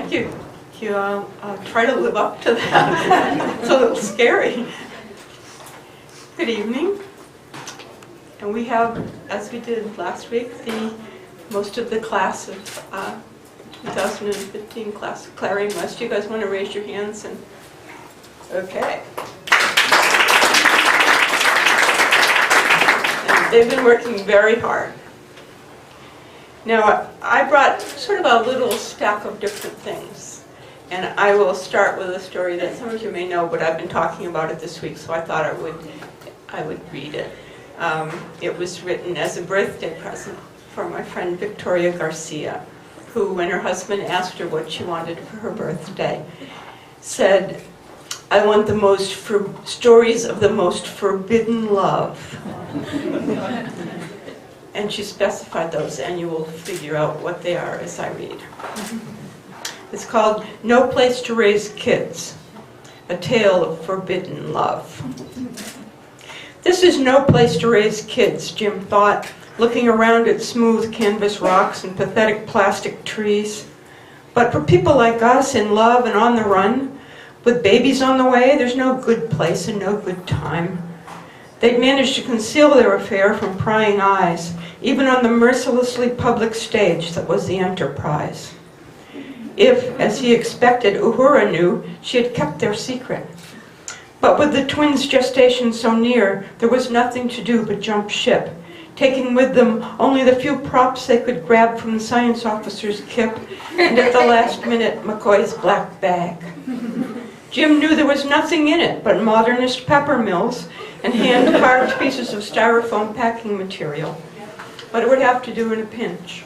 Thank you. I'll try to live up to that. It's a little scary. Good evening. And we have, as we did last week, most of the class of 2015 class of Clarion West. You guys want to raise your hands? And okay. And they've been working very hard. Now, I brought sort of a little stack of different things. And I will start with a story that some of you may know, but I've been talking about it this week, so I thought I would read it. It was written as a birthday present for my friend Victoria Garcia, who, when her husband asked her what she wanted for her birthday, said, "I want stories of the most forbidden love." And she specified those, and you will figure out what they are as I read. It's called No Place to Raise Kids, a tale of forbidden love. This is no place to raise kids, Jim thought, looking around at smooth canvas rocks and pathetic plastic trees. But for people like us in love and on the run, with babies on the way, there's no good place and no good time. They'd managed to conceal their affair from prying eyes, even on the mercilessly public stage that was the Enterprise. If, as he expected, Uhura knew, she had kept their secret. But with the twins' gestation so near, there was nothing to do but jump ship, taking with them only the few props they could grab from the science officer's kip, and at the last minute, McCoy's black bag. Jim knew there was nothing in it but modernist pepper mills and hand-carved pieces of styrofoam packing material. But it would have to do in a pinch.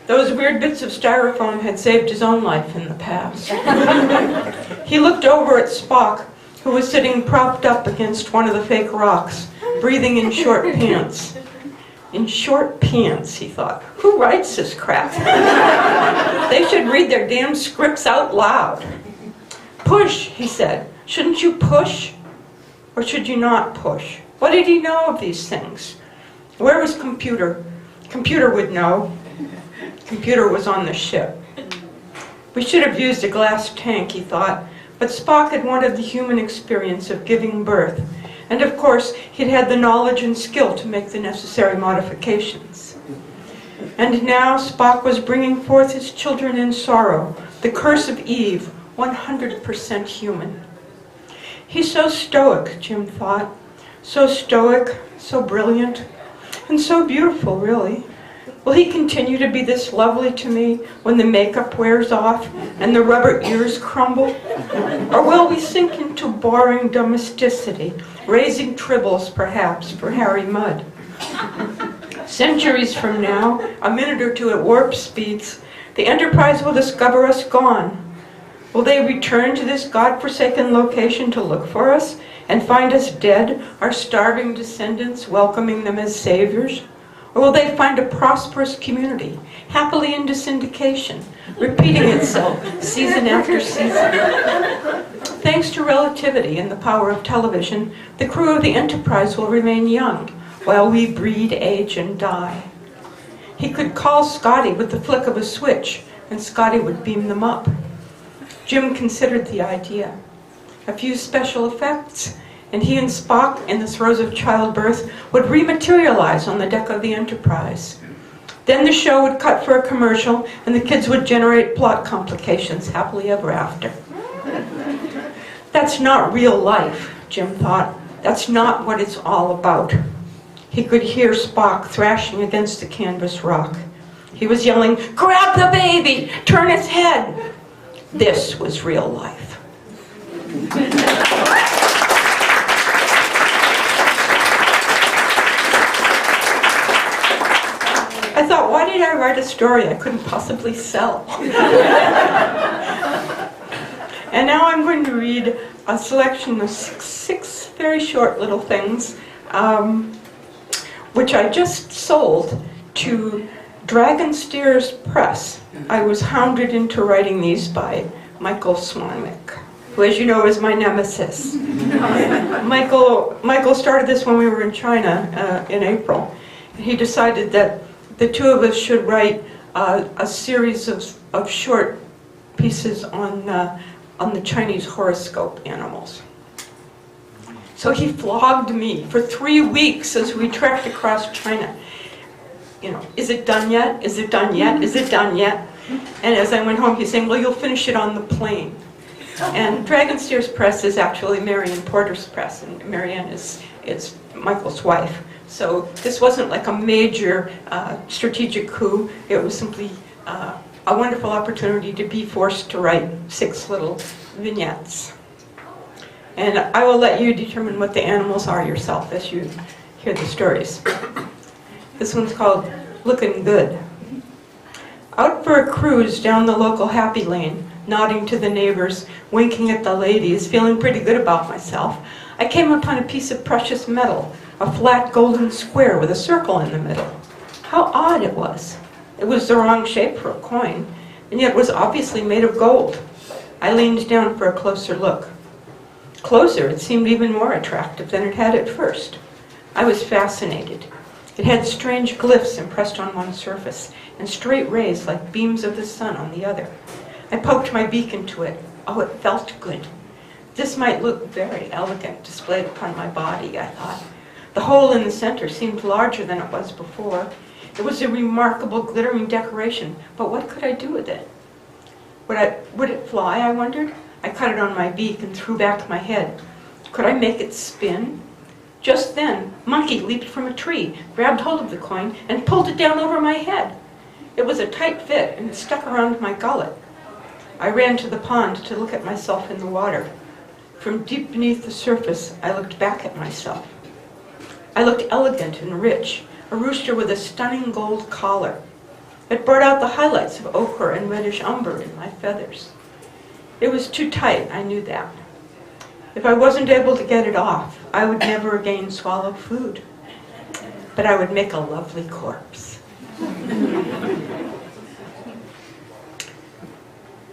Those weird bits of styrofoam had saved his own life in the past. He looked over at Spock, who was sitting propped up against one of the fake rocks, breathing in short pants. In short pants, he thought. Who writes this crap? They should read their damn scripts out loud. Push, he said. Shouldn't you push? Or should you not push? What did he know of these things? Where was Computer? Computer would know. Computer was on the ship. We should have used a glass tank, he thought, but Spock had wanted the human experience of giving birth, and of course he'd had the knowledge and skill to make the necessary modifications. And now Spock was bringing forth his children in sorrow, the curse of Eve, 100% human. He's so stoic, Jim thought, so stoic, so brilliant, and so beautiful, really. Will he continue to be this lovely to me when the makeup wears off and the rubber ears crumble? Or will we sink into boring domesticity, raising tribbles, perhaps, for Harry Mudd? Centuries from now, a minute or two at warp speeds, the Enterprise will discover us gone. Will they return to this godforsaken location to look for us and find us dead, our starving descendants welcoming them as saviors? Or will they find a prosperous community, happily into syndication, repeating itself season after season? Thanks to relativity and the power of television, the crew of the Enterprise will remain young, while we breed, age, and die. He could call Scotty with the flick of a switch, and Scotty would beam them up. Jim considered the idea. A few special effects, and he and Spock, in the throes of childbirth, would rematerialize on the deck of the Enterprise. Then the show would cut for a commercial, and the kids would generate plot complications happily ever after. That's not real life, Jim thought. That's not what it's all about. He could hear Spock thrashing against the canvas rock. He was yelling, "Grab the baby! Turn its head!" This was real life. I thought, why did I write a story I couldn't possibly sell? And now I'm going to read a selection of six very short little things, which I just sold to Dragon Steers Press. I was hounded into writing these by Michael Swanwick, who, as you know, is my nemesis. Michael started this when we were in China in April. He decided that the two of us should write a series of short pieces on the Chinese horoscope animals. So he flogged me for 3 weeks as we trekked across China. You know, is it done yet? Is it done yet? Is it done yet? And as I went home, he's saying, well, you'll finish it on the plane. And Dragonstairs Press is actually Marianne Porter's press, and Marianne is Michael's wife. So this wasn't like a major strategic coup. It was simply a wonderful opportunity to be forced to write 6 little vignettes. And I will let you determine what the animals are yourself as you hear the stories. This one's called Looking Good. Out for a cruise down the local happy lane, nodding to the neighbors, winking at the ladies, feeling pretty good about myself, I came upon a piece of precious metal, a flat golden square with a circle in the middle. How odd it was. It was the wrong shape for a coin, and yet was obviously made of gold. I leaned down for a closer look. Closer, it seemed even more attractive than it had at first. I was fascinated. It had strange glyphs impressed on one surface, and straight rays like beams of the sun on the other. I poked my beak into it. Oh, it felt good. This might look very elegant displayed upon my body, I thought. The hole in the center seemed larger than it was before. It was a remarkable glittering decoration, but what could I do with it? Would it fly, I wondered? I cut it on my beak and threw back my head. Could I make it spin? Just then, Monkey leaped from a tree, grabbed hold of the coin, and pulled it down over my head. It was a tight fit, and it stuck around my gullet. I ran to the pond to look at myself in the water. From deep beneath the surface, I looked back at myself. I looked elegant and rich, a rooster with a stunning gold collar. It brought out the highlights of ochre and reddish umber in my feathers. It was too tight, I knew that. If I wasn't able to get it off, I would never again swallow food. But I would make a lovely corpse.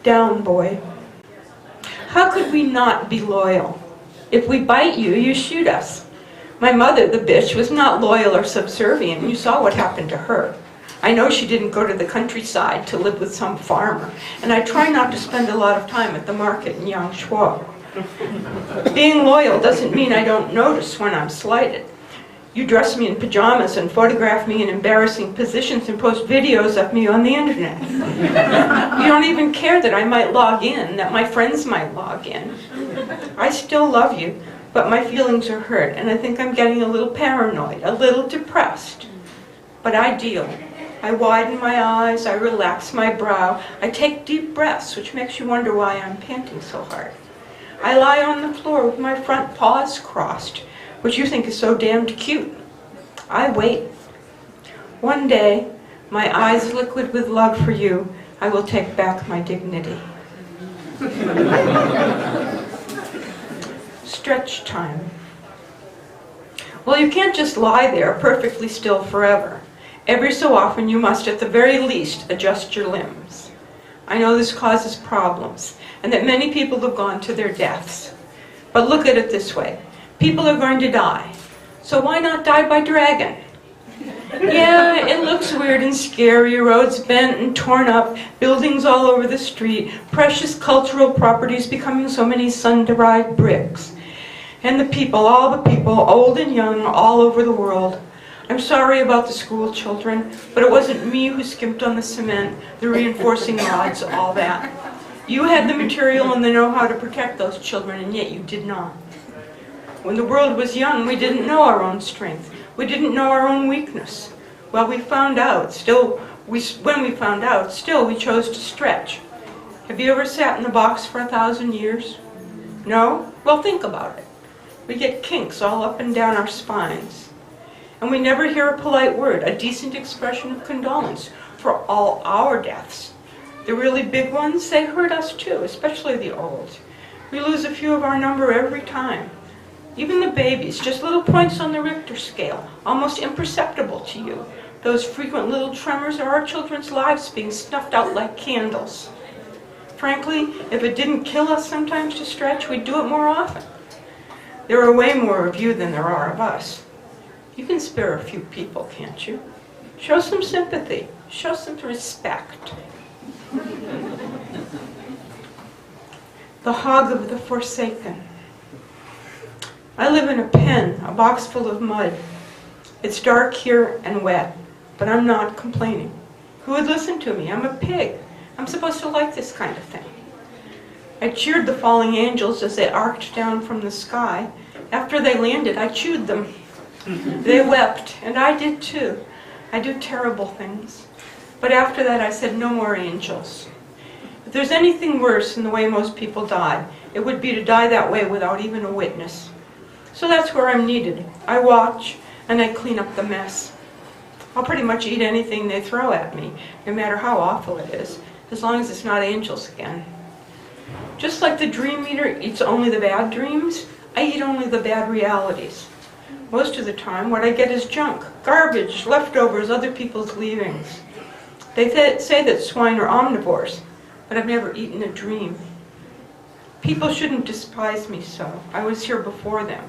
Down, boy. How could we not be loyal? If we bite you, you shoot us. My mother, the bitch, was not loyal or subservient. You saw what happened to her. I know she didn't go to the countryside to live with some farmer, and I try not to spend a lot of time at the market in Yangshuo. Being loyal doesn't mean I don't notice when I'm slighted. You dress me in pajamas and photograph me in embarrassing positions and post videos of me on the internet. You don't even care that I might log in, that my friends might log in. I still love you, but my feelings are hurt, and I think I'm getting a little paranoid, a little depressed. But I deal. I widen my eyes, I relax my brow, I take deep breaths, which makes you wonder why I'm panting so hard. I lie on the floor with my front paws crossed, which you think is so damned cute. I wait. One day, my eyes liquid with love for you, I will take back my dignity. Stretch time. Well, you can't just lie there perfectly still forever. Every so often you must, at the very least, adjust your limbs. I know this causes problems, and that many people have gone to their deaths. But look at it this way. People are going to die. So why not die by dragon? Yeah, it looks weird and scary, roads bent and torn up, buildings all over the street, precious cultural properties becoming so many sun-derived bricks. And the people, all the people, old and young, all over the world. I'm sorry about the school children, but it wasn't me who skimped on the cement, the reinforcing rods, all that. You had the material and the know-how to protect those children, and yet you did not. When the world was young, we didn't know our own strength. We didn't know our own weakness. Well, we found out. When we found out, still we chose to stretch. Have you ever sat in a box for 1,000 years? No? Well, think about it. We get kinks all up and down our spines. And we never hear a polite word, a decent expression of condolence for all our deaths. The really big ones, they hurt us too, especially the old. We lose a few of our number every time. Even the babies, just little points on the Richter scale, almost imperceptible to you. Those frequent little tremors are our children's lives being snuffed out like candles. Frankly, if it didn't kill us sometimes to stretch, we'd do it more often. There are way more of you than there are of us. You can spare a few people, can't you? Show some sympathy. Show some respect. The hog of the forsaken. I live in a pen, a box full of mud. It's dark here and wet, but I'm not complaining. Who would listen to me? I'm a pig. I'm supposed to like this kind of thing. I cheered the falling angels as they arced down from the sky. After they landed, I chewed them. They wept, and I did too. I do terrible things. But after that, I said, no more angels. If there's anything worse than the way most people die, it would be to die that way without even a witness. So that's where I'm needed. I watch, and I clean up the mess. I'll pretty much eat anything they throw at me, no matter how awful it is, as long as it's not angels again. Just like the dream eater eats only the bad dreams, I eat only the bad realities. Most of the time, what I get is junk, garbage, leftovers, other people's leavings. They say that swine are omnivores, but I've never eaten a dream. People shouldn't despise me so. I was here before them.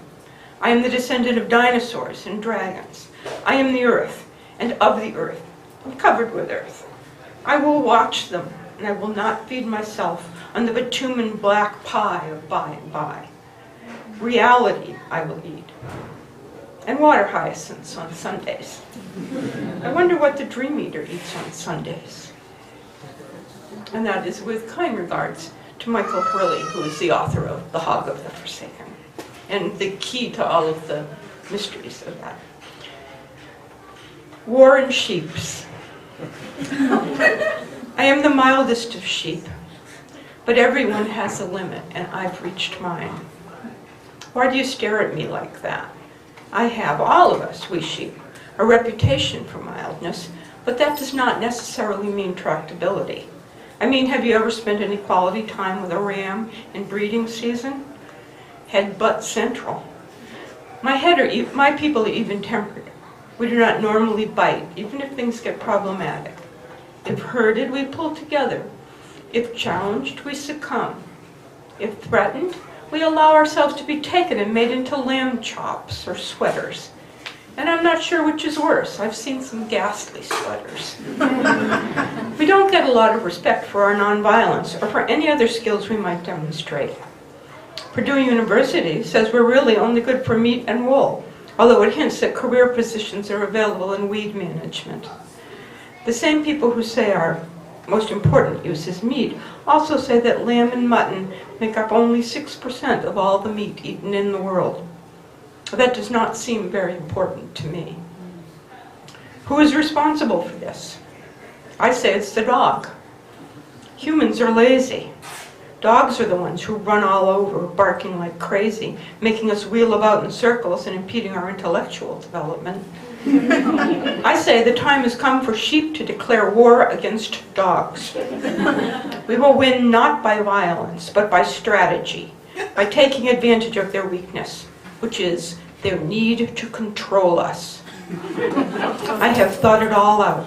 I am the descendant of dinosaurs and dragons. I am the earth, and of the earth. I'm covered with earth. I will watch them, and I will not feed myself on the bitumen black pie of by and by. Reality I will eat. And water hyacinths on Sundays. I wonder what the dream eater eats on Sundays. And that is with kind regards to Michael Hurley, who is the author of The Hog of the Forsaken, and the key to all of the mysteries of that. War and sheeps. I am the mildest of sheep, but everyone has a limit, and I've reached mine. Why do you stare at me like that? I have, all of us, we sheep, a reputation for mildness, but that does not necessarily mean tractability. I mean, have you ever spent any quality time with a ram in breeding season? Head butt central. My people are even-tempered. We do not normally bite, even if things get problematic. If herded, we pull together. If challenged, we succumb. If threatened, we allow ourselves to be taken and made into lamb chops or sweaters. And I'm not sure which is worse. I've seen some ghastly sweaters. We don't get a lot of respect for our nonviolence or for any other skills we might demonstrate. Purdue University says we're really only good for meat and wool, although it hints that career positions are available in weed management. The same people who say our most important use is meat also say that lamb and mutton make up only 6% of all the meat eaten in the world. That does not seem very important to me. Who is responsible for this? I say it's the dog. Humans are lazy. Dogs are the ones who run all over, barking like crazy, making us wheel about in circles and impeding our intellectual development. I say the time has come for sheep to declare war against dogs. We will win not by violence, but by strategy, by taking advantage of their weakness, which is their need to control us. I have thought it all out.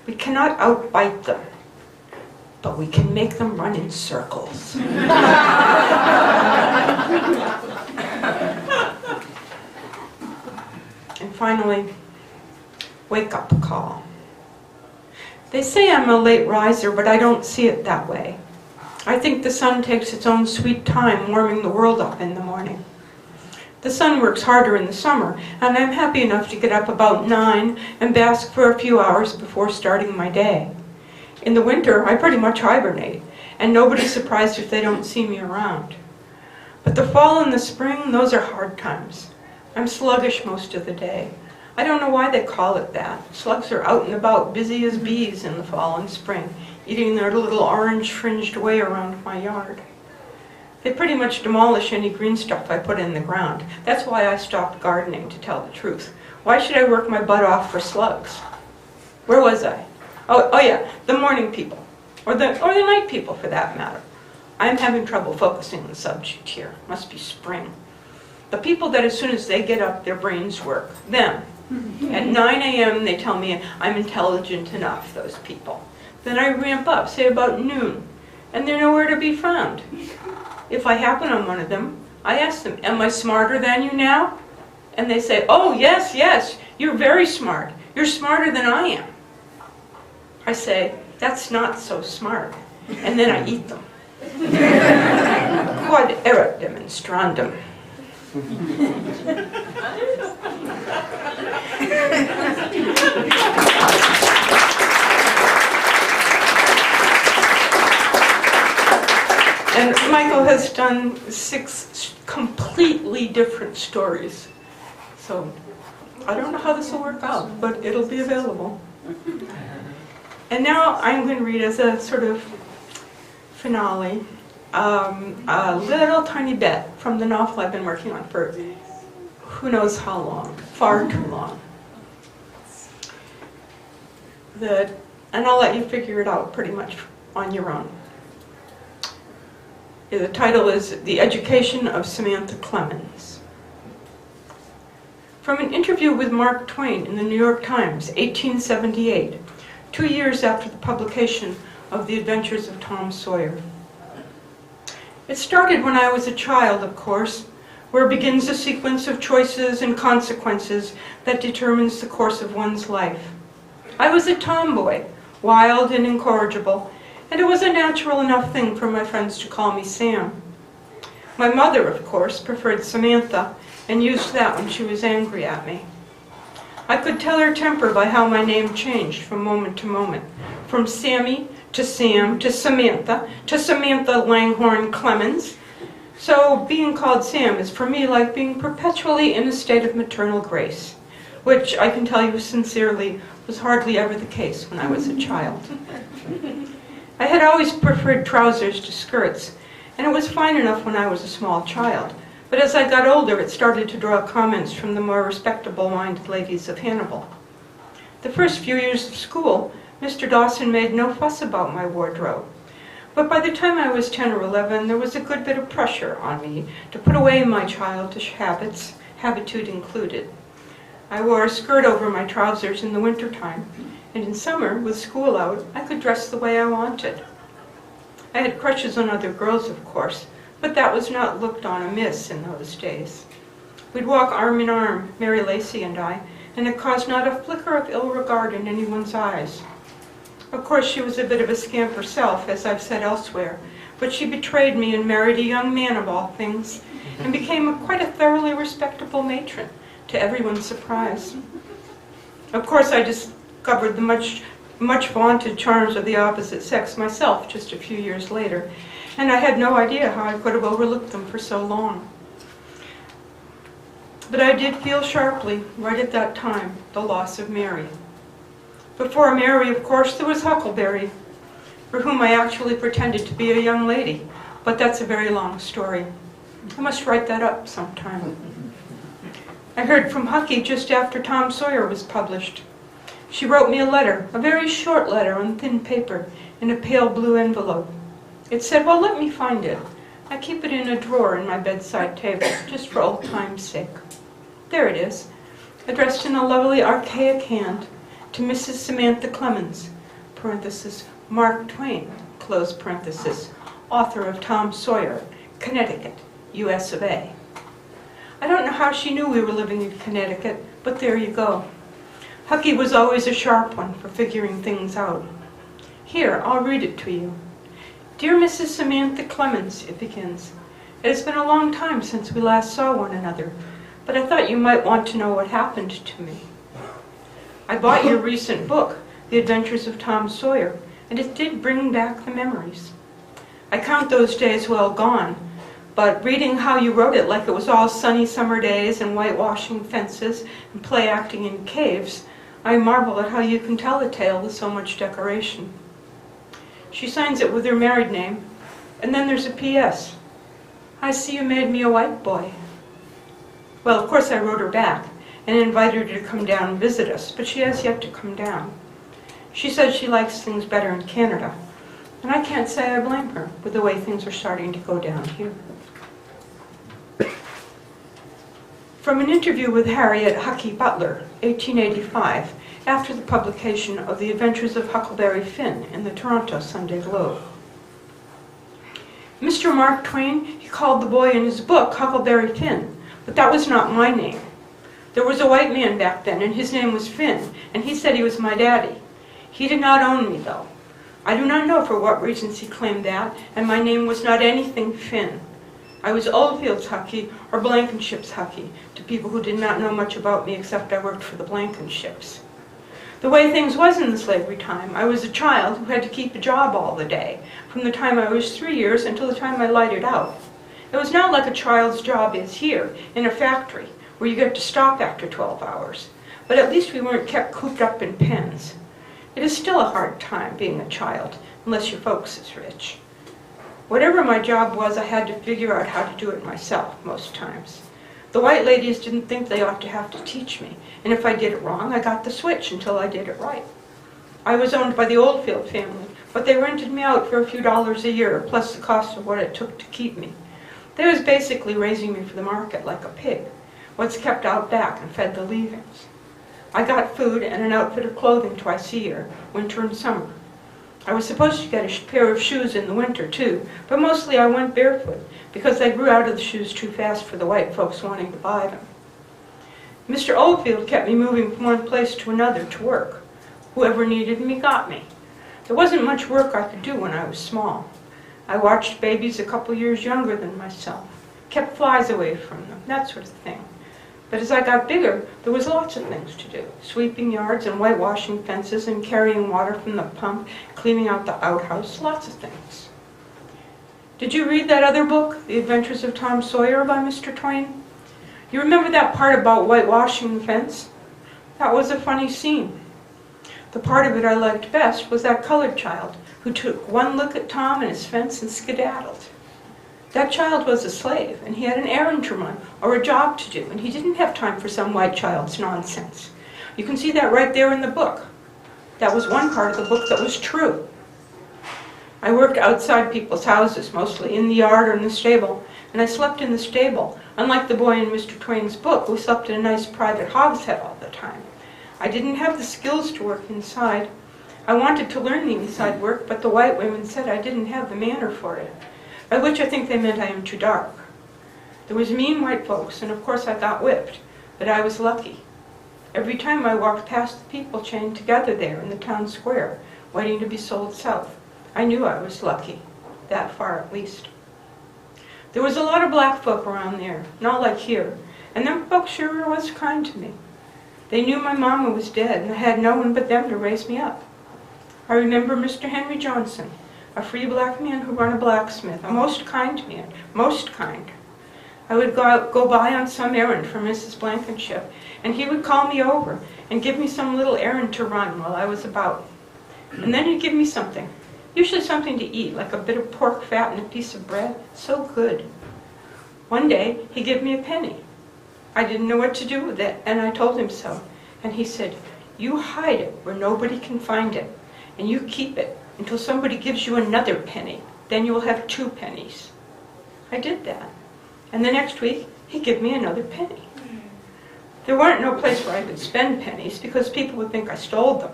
We cannot outbite them, but we can make them run in circles. And finally, wake-up call. They say I'm a late riser, but I don't see it that way. I think the sun takes its own sweet time warming the world up in the morning. The sun works harder in the summer, and I'm happy enough to get up about 9 and bask for a few hours before starting my day. In the winter, I pretty much hibernate, and nobody's surprised if they don't see me around. But the fall and the spring, those are hard times. I'm sluggish most of the day. I don't know why they call it that. Slugs are out and about, busy as bees in the fall and spring, eating their little orange-fringed way around my yard. They pretty much demolish any green stuff I put in the ground. That's why I stopped gardening, to tell the truth. Why should I work my butt off for slugs? Where was I? Oh yeah, the morning people, or the night people for that matter. I'm having trouble focusing on the subject here. Must be spring. The people that as soon as they get up, their brains work. Them. At 9 a.m. they tell me I'm intelligent enough, those people. Then I ramp up, say about noon, and they're nowhere to be found. If I happen on one of them, I ask them, am I smarter than you now? And they say, oh yes, yes, you're very smart. You're smarter than I am. I say, that's not so smart. And then I eat them. Quod erat demonstrandum. And Michael has done 6 completely different stories. So I don't know how this will work out, but it'll be available. And now I'm going to read as a sort of finale a little tiny bit from the novel I've been working on for who knows how long, far too long. And I'll let you figure it out pretty much on your own. The title is The Education of Samantha Clemens. From an interview with Mark Twain in the New York Times, 1878, 2 years after the publication of The Adventures of Tom Sawyer. It started when I was a child, of course, where begins a sequence of choices and consequences that determines the course of one's life. I was a tomboy, wild and incorrigible, and it was a natural enough thing for my friends to call me Sam. My mother, of course, preferred Samantha and used that when she was angry at me. I could tell her temper by how my name changed from moment to moment, from Sammy to Sam to Samantha Langhorne Clemens. So being called Sam is for me like being perpetually in a state of maternal grace, which I can tell you sincerely was hardly ever the case when I was a child. I had always preferred trousers to skirts, and it was fine enough when I was a small child. But as I got older, it started to draw comments from the more respectable-minded ladies of Hannibal. The first few years of school, Mr. Dawson made no fuss about my wardrobe. But by the time I was 10 or 11, there was a good bit of pressure on me to put away my childish habits, habitude included. I wore a skirt over my trousers in the wintertime, and in summer, with school out, I could dress the way I wanted. I had crushes on other girls, of course, but that was not looked on amiss in those days. We'd walk arm in arm, Mary Lacey and I, and it caused not a flicker of ill regard in anyone's eyes. Of course, she was a bit of a scamp herself, as I've said elsewhere, but she betrayed me and married a young man of all things, and became quite a thoroughly respectable matron, to everyone's surprise. Of course, I discovered the much vaunted charms of the opposite sex myself just a few years later, and I had no idea how I could have overlooked them for so long. But I did feel sharply, right at that time, the loss of Mary. Before Mary, of course, there was Huckleberry, for whom I actually pretended to be a young lady, but that's a very long story. I must write that up sometime. I heard from Hucky just after Tom Sawyer was published. She wrote me a letter, a very short letter on thin paper, in a pale blue envelope. It said, well, let me find it. I keep it in a drawer in my bedside table, just for old time's sake. There it is, addressed in a lovely archaic hand to Mrs. Samantha Clemens, parenthesis, Mark Twain, close parenthesis, author of Tom Sawyer, Connecticut, US of A. I don't know how she knew we were living in Connecticut, but there you go. Hucky was always a sharp one for figuring things out. Here, I'll read it to you. Dear Mrs. Samantha Clemens, it begins. It has been a long time since we last saw one another, but I thought you might want to know what happened to me. I bought your recent book, The Adventures of Tom Sawyer, and it did bring back the memories. I count those days well gone, but reading how you wrote it like it was all sunny summer days and whitewashing fences and play acting in caves, I marvel at how you can tell a tale with so much decoration. She signs it with her married name, and then there's a P.S. I see you made me a white boy. Well, of course I wrote her back and invited her to come down and visit us, but she has yet to come down. She says she likes things better in Canada, and I can't say I blame her with the way things are starting to go down here. From an interview with Harriet Hucky Butler, 1885, after the publication of The Adventures of Huckleberry Finn in the Toronto Sunday Globe. Mr. Mark Twain, he called the boy in his book Huckleberry Finn, but that was not my name. There was a white man back then, and his name was Finn, and he said he was my daddy. He did not own me, though. I do not know for what reasons he claimed that, and my name was not anything Finn. I was Oldfield's Hucky or Blankenship's Hucky to people who did not know much about me except I worked for the Blankenships. The way things was in the slavery time, I was a child who had to keep a job all the day, from the time I was 3 years until the time I lighted out. It was not like a child's job is here, in a factory, where you get to stop after 12 hours. But at least we weren't kept cooped up in pens. It is still a hard time being a child, unless your folks is rich. Whatever my job was, I had to figure out how to do it myself, most times. The white ladies didn't think they ought to have to teach me, and if I did it wrong, I got the switch until I did it right. I was owned by the Oldfield family, but they rented me out for a few dollars a year, plus the cost of what it took to keep me. They was basically raising me for the market like a pig, what's kept out back and fed the leavings. I got food and an outfit of clothing twice a year, winter and summer. I was supposed to get a pair of shoes in the winter too, but mostly I went barefoot because I grew out of the shoes too fast for the white folks wanting to buy them. Mr. Oldfield kept me moving from one place to another to work. Whoever needed me got me. There wasn't much work I could do when I was small. I watched babies a couple years younger than myself, kept flies away from them, that sort of thing. But as I got bigger, there was lots of things to do. Sweeping yards and whitewashing fences and carrying water from the pump, cleaning out the outhouse, lots of things. Did you read that other book, The Adventures of Tom Sawyer by Mr. Twain? You remember that part about whitewashing the fence? That was a funny scene. The part of it I liked best was that colored child who took one look at Tom and his fence and skedaddled. That child was a slave, and he had an errand to run or a job to do, and he didn't have time for some white child's nonsense. You can see that right there in the book. That was one part of the book that was true. I worked outside people's houses, mostly in the yard or in the stable, and I slept in the stable, unlike the boy in Mr. Twain's book who slept in a nice private hogshead all the time. I didn't have the skills to work inside. I wanted to learn the inside work, but the white women said I didn't have the manner for it, by which I think they meant I am too dark. There was mean white folks, and of course I got whipped, but I was lucky. Every time I walked past the people chained together there in the town square, waiting to be sold south, I knew I was lucky, that far at least. There was a lot of black folk around there, not like here, and them folks sure was kind to me. They knew my mama was dead, and I had no one but them to raise me up. I remember Mr. Henry Johnson, a free black man who ran a blacksmith, a most kind man, most kind. I would go by on some errand for Mrs. Blankenship, and he would call me over and give me some little errand to run while I was about. And then he'd give me something, usually something to eat, like a bit of pork fat and a piece of bread, so good. One day, he gave me a penny. I didn't know what to do with it, and I told him so. And he said, "You hide it where nobody can find it, and you keep it until somebody gives you another penny. Then you will have 2 pennies. I did that. And the next week, he gave me another penny. There weren't no place where I could spend pennies because people would think I stole them.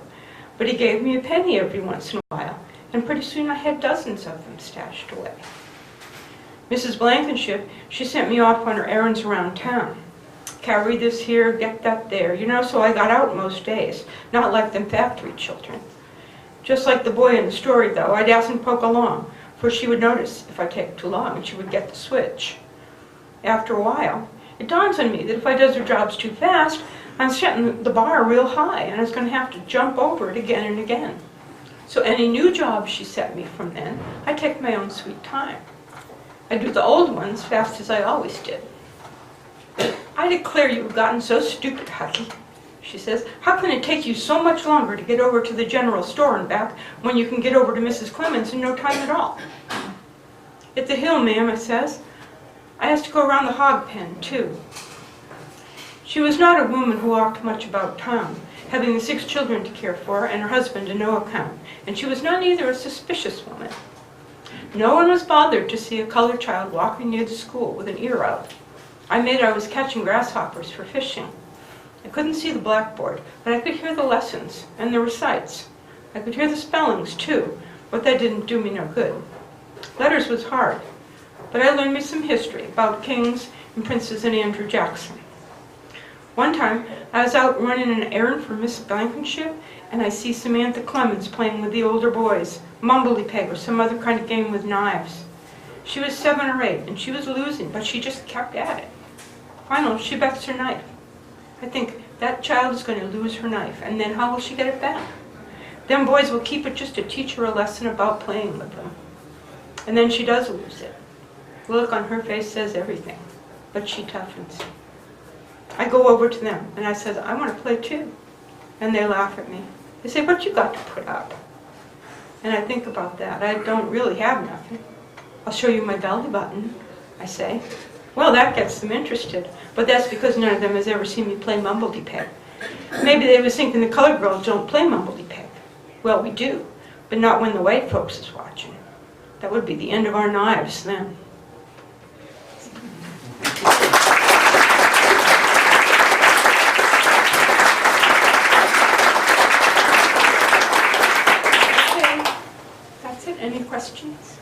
But he gave me a penny every once in a while, and pretty soon I had dozens of them stashed away. Mrs. Blankenship, she sent me off on her errands around town. Carry this here, get that there, you know, so I got out most days, not like them factory children. Just like the boy in the story, though, I'd ask and poke along, for she would notice if I take too long, and she would get the switch. After a while, it dawns on me that if I does her jobs too fast, I'm setting the bar real high, and I was going to have to jump over it again and again. So any new job she set me from then, I take my own sweet time. I do the old ones fast as I always did. I declare you've gotten so stupid, Hucky, she says. How can it take you so much longer to get over to the general store and back when you can get over to Mrs. Clemens in no time at all? At the hill, ma'am, I says. I has to go around the hog pen, too. She was not a woman who walked much about town, having the 6 children to care for and her husband to no account, and she was not either a suspicious woman. No one was bothered to see a colored child walking near the school with an ear out. I made I was catching grasshoppers for fishing. I couldn't see the blackboard, but I could hear the lessons and the recites. I could hear the spellings, too, but that didn't do me no good. Letters was hard, but I learned me some history about kings and princes and Andrew Jackson. One time, I was out running an errand for Miss Blankenship, and I see Samantha Clemens playing with the older boys, Mumbledy Peg or some other kind of game with knives. She was 7 or 8, and she was losing, but she just kept at it. Finally, she bets her knife. I think that child is going to lose her knife, and then how will she get it back? Them boys will keep it just to teach her a lesson about playing with them. And then she does lose it. The look on her face says everything, but she toughens. I go over to them, and I says, I want to play too. And they laugh at me. They say, what you got to put up? And I think about that. I don't really have nothing. I'll show you my belly button, I say. Well, that gets them interested, but that's because none of them has ever seen me play Mumbledy Peg. Maybe they was thinking the colored girls don't play Mumbledy Peg. Well, we do, but not when the white folks is watching. That would be the end of our knives then. Okay, that's it. Any questions?